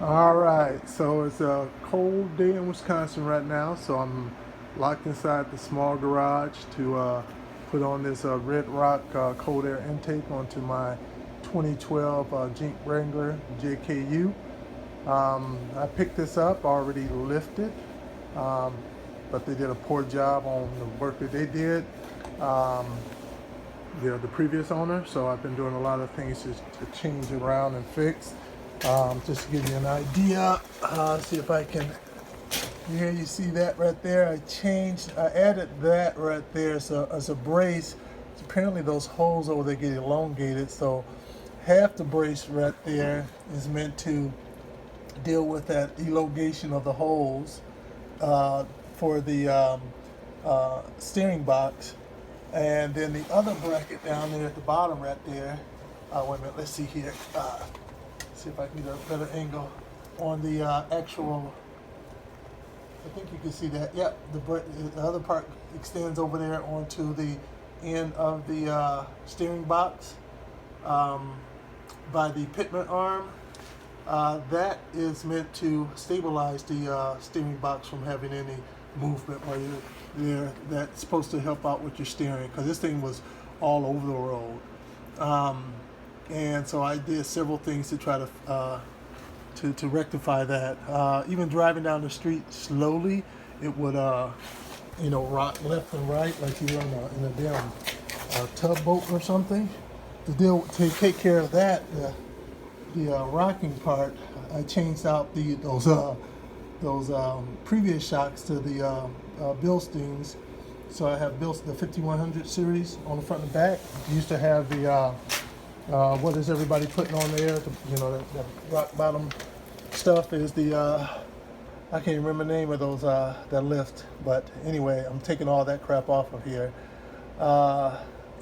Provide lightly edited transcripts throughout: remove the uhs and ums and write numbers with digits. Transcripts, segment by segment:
All right, so it's a cold day in Wisconsin right now, so I'm locked inside the small garage to put on this Redrock cold air intake onto my 2012 Jeep Wrangler JK. I picked this up, already lifted, um, but they did a poor job on the work that they did. Um, the previous owner, so I've been doing a lot of things to change around and fix. Just to give you an idea, see if I can, here you see that right there, I added that right there so as a brace. Apparently those holes over there get elongated, so half the brace right there is meant to deal with that elongation of the holes uh, for the steering box. And then the other bracket down there at the bottom right there, wait a minute, let's see here. See if I can get a better angle on the actual, I think you can see that. Yep, the other part extends over there onto the end of the steering box by the pitman arm. That is meant to stabilize the steering box from having any movement while you're there. That's supposed to help out with your steering because this thing was all over the road. And so I did several things to try to rectify that. Even driving down the street slowly, it would rock left and right like you're in a damn tugboat or something. To take care of that, the rocking part, I changed out those previous shocks to the Bilsteins. So I have built the 5100 series on the front and back. It used to have the what is everybody putting on there? The rock bottom stuff is the I can't remember the name of those that lift. But anyway, I'm taking all that crap off of here.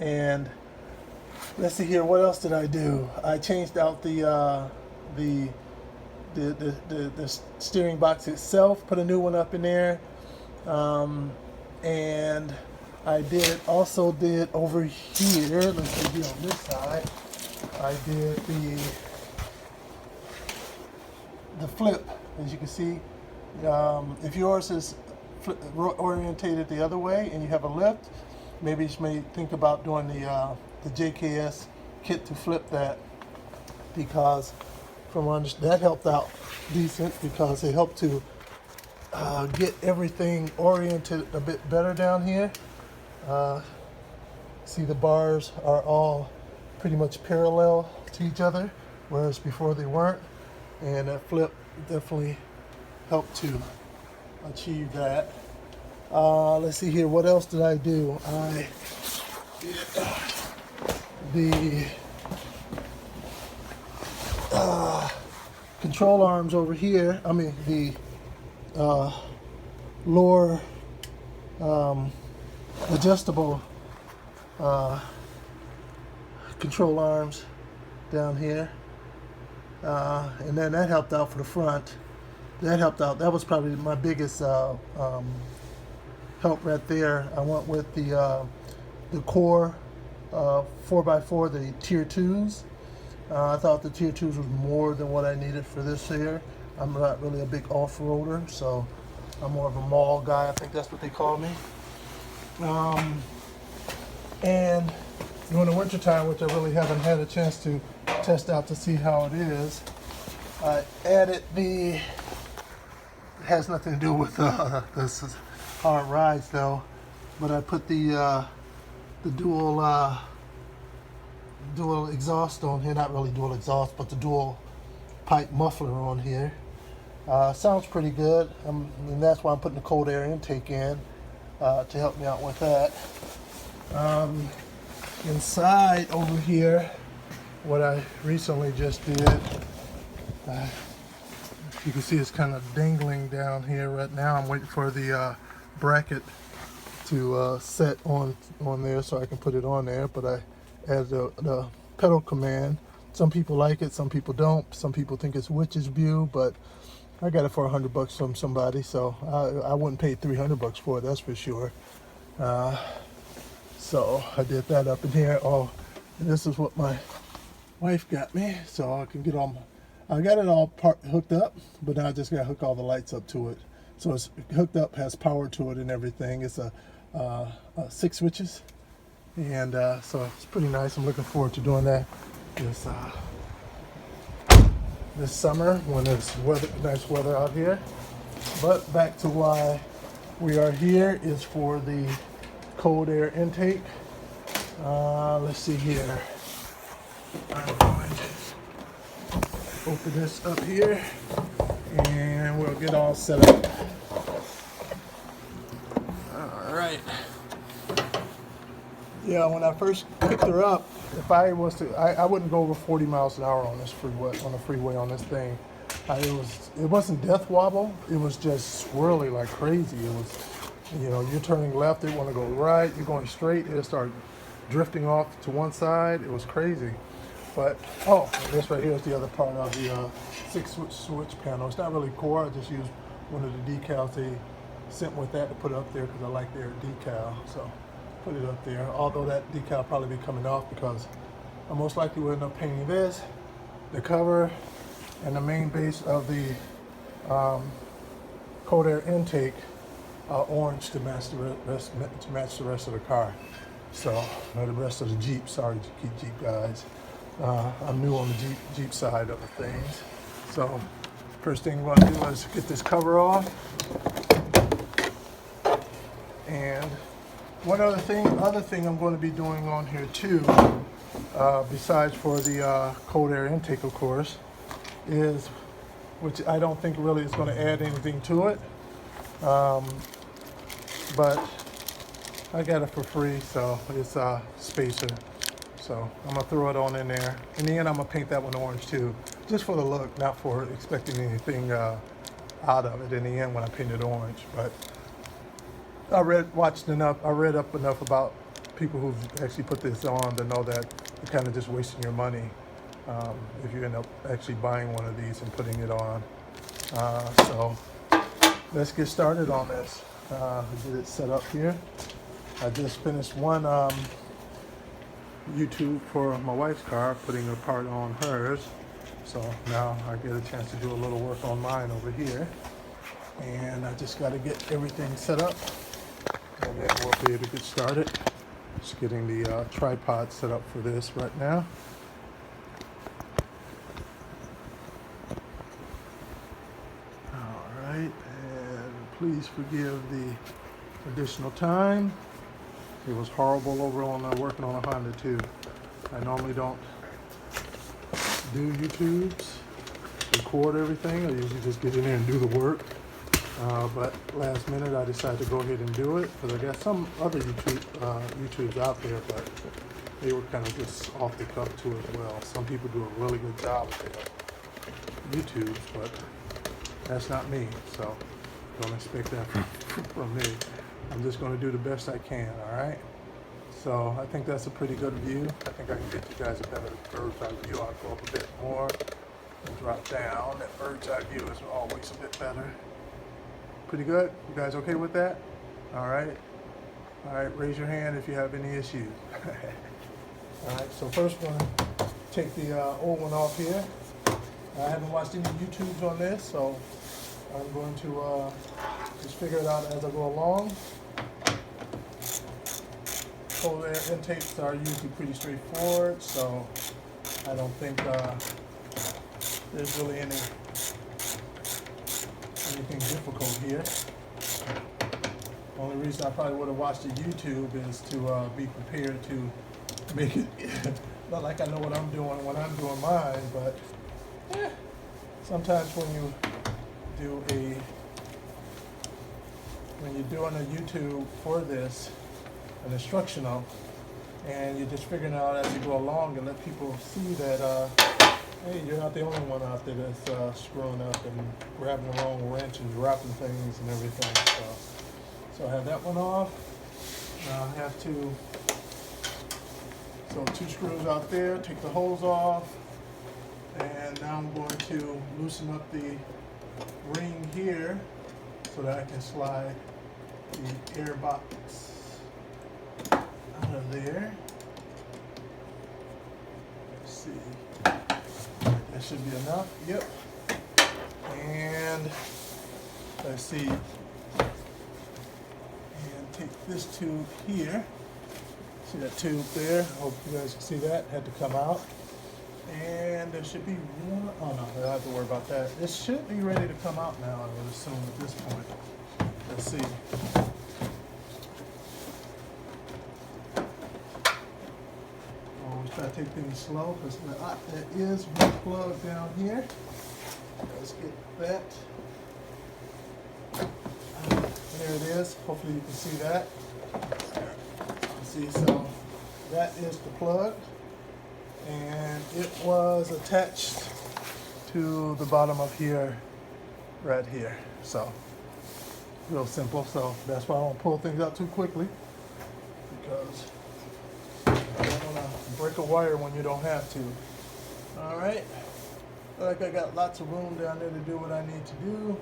And let's see here. What else did I do? I changed out the steering box itself. Put a new one up in there. And I also did over here, let's see here on this side, I did the flip, as you can see. If yours is orientated the other way and you have a lift, maybe you may think about doing the JKS kit to flip that, because that helped out decent because it helped to get everything oriented a bit better down here. See, the bars are all pretty much parallel to each other, whereas before they weren't. And that flip definitely helped to achieve that. Let's see here, what else did I do? I did the control arms over here. I mean, the lower adjustable control arms down here, and then that helped out for the front. That helped out. That was probably my biggest help right there. I went with the core 4x4, the tier 2s. I thought the tier 2s was more than what I needed for this here. I'm not really a big off-roader, so I'm more of a mall guy. I think that's what they call me. And during the wintertime, which I really haven't had a chance to test out to see how it is, I added it has nothing to do with this hard rides though, but I put the dual exhaust on here. Not really dual exhaust, but the dual pipe muffler on here. Sounds pretty good, and that's why I'm putting the cold air intake in to help me out with that. Inside over here, what I recently just did, you can see it's kind of dangling down here right now. I'm waiting for the bracket to set on there so I can put it on there, but I added the pedal command. Some people like it, some people don't. Some people think it's witch's view, but I got it for $100 from somebody, so I wouldn't pay $300 for it, that's for sure. So I did that up in here. Oh, and this is what my wife got me, so I can get all I got it all hooked up, but now I just got to hook all the lights up to it. So it's hooked up, has power to it and everything. It's a 6 switches, and so it's pretty nice. I'm looking forward to doing that this summer when it's nice weather out here. But back to why we are here is for the cold air intake. Let's see here. I'm going to open this up here and we'll get all set up. All right. Yeah, when I first picked her up, if I was to, I wouldn't go over 40 miles an hour on this freeway, on this thing. It wasn't death wobble. It was just swirly like crazy. It was, you're turning left, it want to go right. You're going straight, it'll start drifting off to one side. It was crazy. But this right here is the other part of the 6 switch panel. It's not really core. I just used one of the decals they sent with that to put it up there because I like their decal. So put it up there. Although that decal will probably be coming off because I most likely will end up painting this, the cover, and the main base of the cold air intake orange to match the rest of the car. So the rest of the Jeep. Sorry, Jeep guys. I'm new on the Jeep side of the things. So first thing we're going to do is get this cover off. And one other thing I'm going to be doing on here too, besides for the cold air intake, of course, is, which I don't think really is going to add anything to it, but I got it for free, so it's a spacer. So I'm gonna throw it on in there. In the end, I'm gonna paint that one orange too, just for the look, not for expecting anything out of it in the end when I paint it orange. But I read up enough about people who've actually put this on to know that you're kind of just wasting your money if you end up actually buying one of these and putting it on. So let's get started on this. Get it set up here. I just finished one YouTube for my wife's car, putting a part on hers. So now I get a chance to do a little work on mine over here. And I just got to get everything set up and then we'll be able to get started. Just getting the tripod set up for this right now. All right, and please forgive the additional time. It was horrible over on working on a Honda too. I normally don't do YouTubes, record everything. I usually just get in there and do the work. But last minute I decided to go ahead and do it because I got some other YouTubes out there, but they were kind of just off the cuff too as well. Some people do a really good job with their YouTubes, but that's not me. So don't expect that from me. I'm just going to do the best I can, all right? So I think that's a pretty good view. I think I can get you guys a better bird's eye view. I'll go up a bit more and drop down. That bird's eye view is always a bit better. Pretty good? You guys okay with that? All right. All right, raise your hand if you have any issues. All right, so first we're going to take the old one off here. I haven't watched any YouTubes on this, so I'm going to just figure it out as I go along. Cold air intakes are usually pretty straightforward, so I don't think there's really anything difficult here. The only reason I probably would have watched a YouTube is to be prepared to make it, not like I know what I'm doing when I'm doing mine, but sometimes when you're doing a YouTube for this, an instructional, and you're just figuring it out as you go along and let people see that, hey, you're not the only one out there that's screwing up and grabbing the wrong wrench and dropping things and everything. So I have that one off. Now I have two screws out there, take the holes off, and now I'm going to loosen up the ring here so that I can slide the air box out of there. Let's see. That should be enough. Yep. And let's see. And take this tube here. See that tube there? Hope you guys can see that. Had to come out. And there should be one. Oh no, I don't have to worry about that. This should be ready to come out now, I would assume at this point. Let's see. Always try to take things slow because there is one plug down here. Let's get that. There it is. Hopefully you can see that. See, so that is the plug, and it was attached to the bottom of here, right here. So real simple. So that's why I don't pull things out too quickly, because I don't want to break a wire when you don't have to. All right. Like I got lots of room down there to do what I need to do.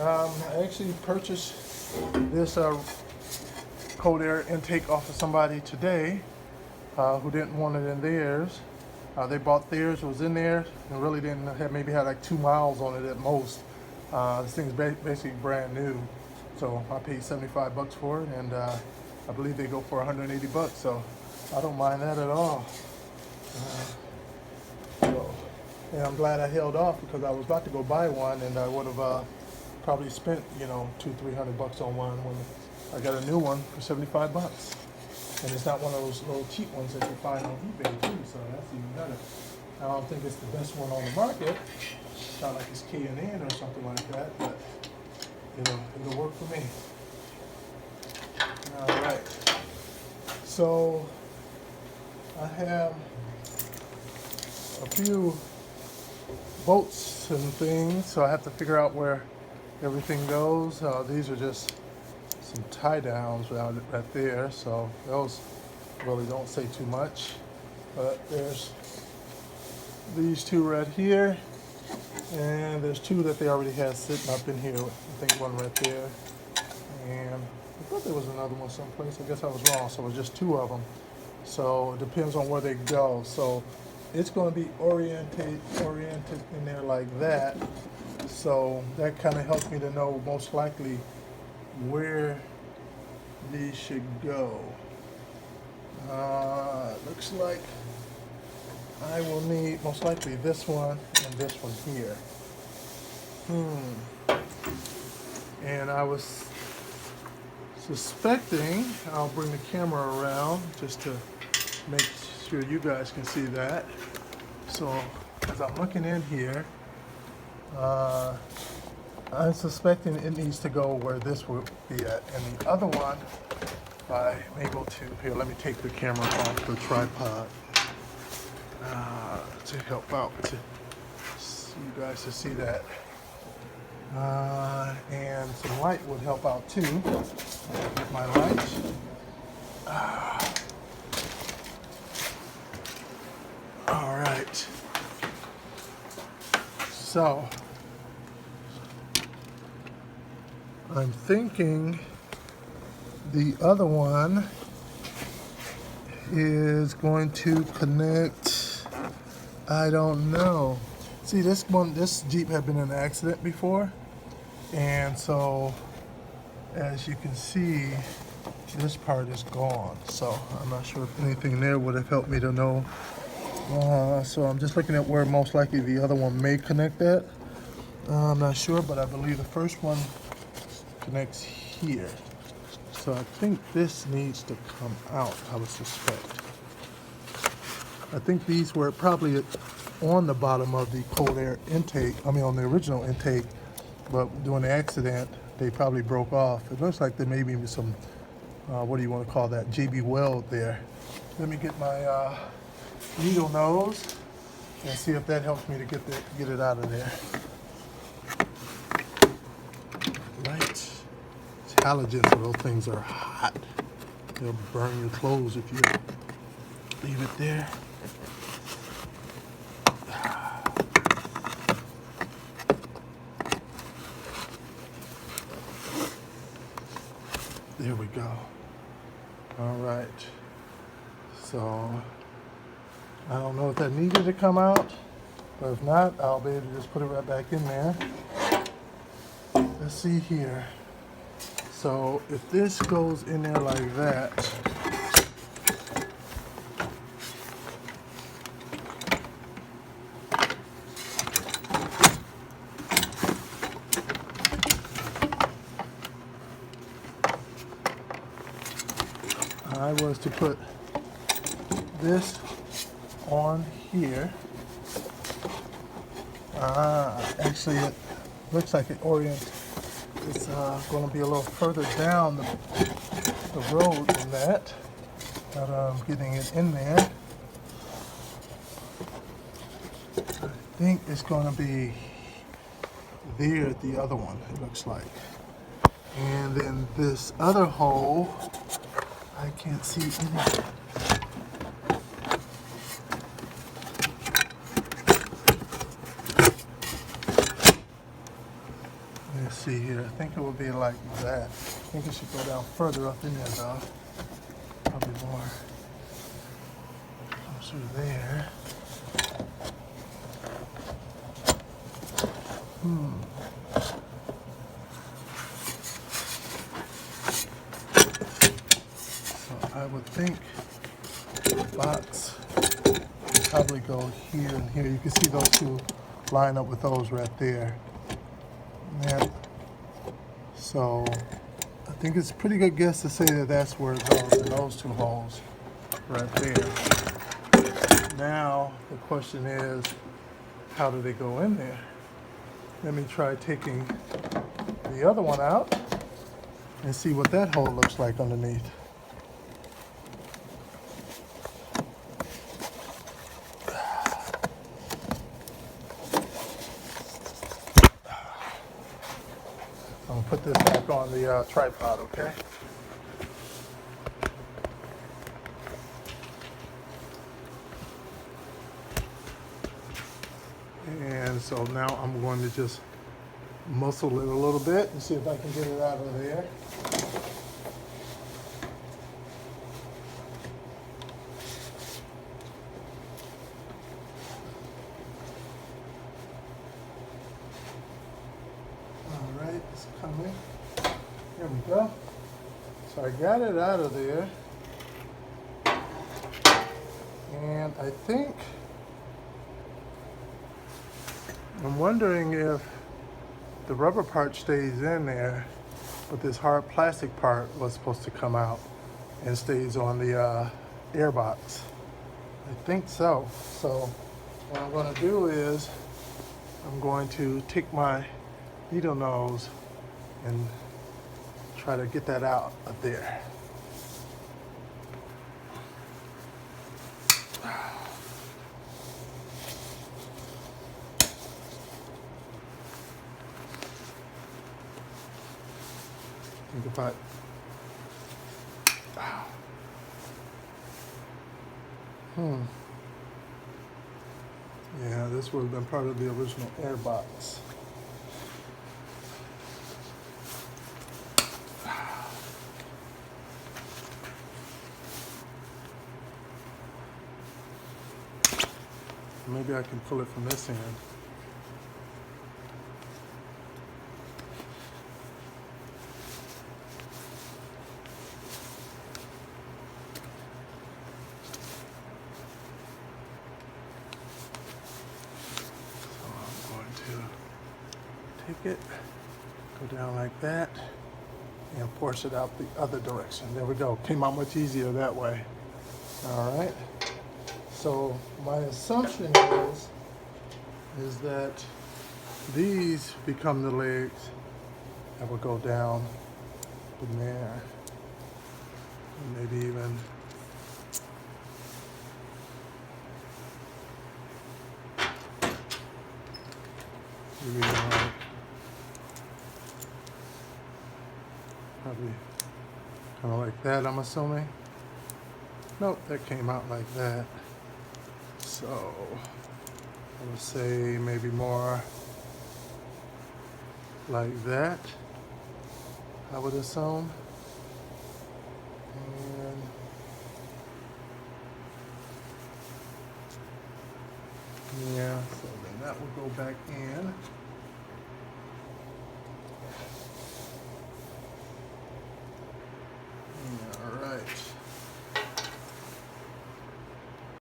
I actually purchased this cold air intake off of somebody today who didn't want it in theirs. They bought theirs, it was in there, and really didn't have, maybe had like 2 miles on it at most. This thing's basically brand new. So I paid 75 bucks for it, and I believe they go for 180 bucks, so I don't mind that at all. And I'm glad I held off, because I was about to go buy one, and I would have probably spent, you know, 200-300 bucks on one when I got a new one for 75 bucks. And it's not one of those little cheap ones that you find on eBay too, so that's even better. I don't think it's the best one on the market. It's not like it's K&N or something like that, but it'll work for me. All right. So I have a few bolts and things, so I have to figure out where everything goes. These are just some tie downs right there, so those really don't say too much. But there's these two right here, and there's two that they already had sitting up in here. I think one right there, and I thought there was another one someplace. I guess I was wrong, so it was just 2 of them. So it depends on where they go. So it's going to be oriented in there like that. So that kind of helps me to know most likely where these should go. Looks like I will need most likely this one and this one here. And I was suspecting, I'll bring the camera around just to make sure you guys can see that. So as I'm looking in here, I'm suspecting it needs to go where this will be at. And the other one, I'm able to, here, let me take the camera off the tripod to help out, to you guys to see that. And some light would help out too. Get my light. All right. So I'm thinking the other one is going to connect, I don't know. See, this Jeep had been in an accident before, and so as you can see, this part is gone. So I'm not sure if anything there would have helped me to know. So I'm just looking at where most likely the other one may connect at. I'm not sure, but I believe the first one connects here. So I think this needs to come out, I would suspect. I think these were probably on the bottom of the cold air intake, I mean on the original intake, but during the accident, they probably broke off. It looks like there may be some, what do you want to call that, JB weld there. Let me get my needle nose and see if that helps me to get it out of there. Right. Halogens, so those things are hot. They'll burn your clothes if you leave it there. There we go. All right. So I don't know if that needed to come out, But if not, I'll be able to just put it right back in there. Let's see here. So if this goes in there like that, I was to put this on here. Actually, it looks like it it's going to be a little further down the road than that. But I'm getting it in there. I think it's going to be there at the other one, it looks like. And then this other hole, I can't see any. Let's see here. I think it will be like that. I think it should go down further up in there though. Probably more closer there. So I would think the box would probably go here and here. You can see those two line up with those right there. Yeah. So I think it's a pretty good guess to say that that's where it goes, in those two holes right there. Now the question is, how do they go in there? Let me try taking the other one out and see what that hole looks like underneath. I'm gonna put this back on the tripod, okay? And so now I'm going to just muscle it a little bit and see if I can get it out of there. All right, it's coming. Here we go. So I got it out of there. And I think, I'm wondering if the rubber part stays in there, but this hard plastic part was supposed to come out and stays on the air box. I think so. So what I'm going to do is I'm going to take my needle nose and try to get that out of there. Think about Yeah, this would have been part of the original air box. Maybe I can pull it from this end. Take it, go down like that, and force it out the other direction. There we go. Came out much easier that way. All right. So my assumption is that these become the legs that will go down in there. Maybe even probably kind of like that, I'm assuming. Nope, that came out like that. So I would say maybe more like that, I would assume. And yeah, so then that will go back in.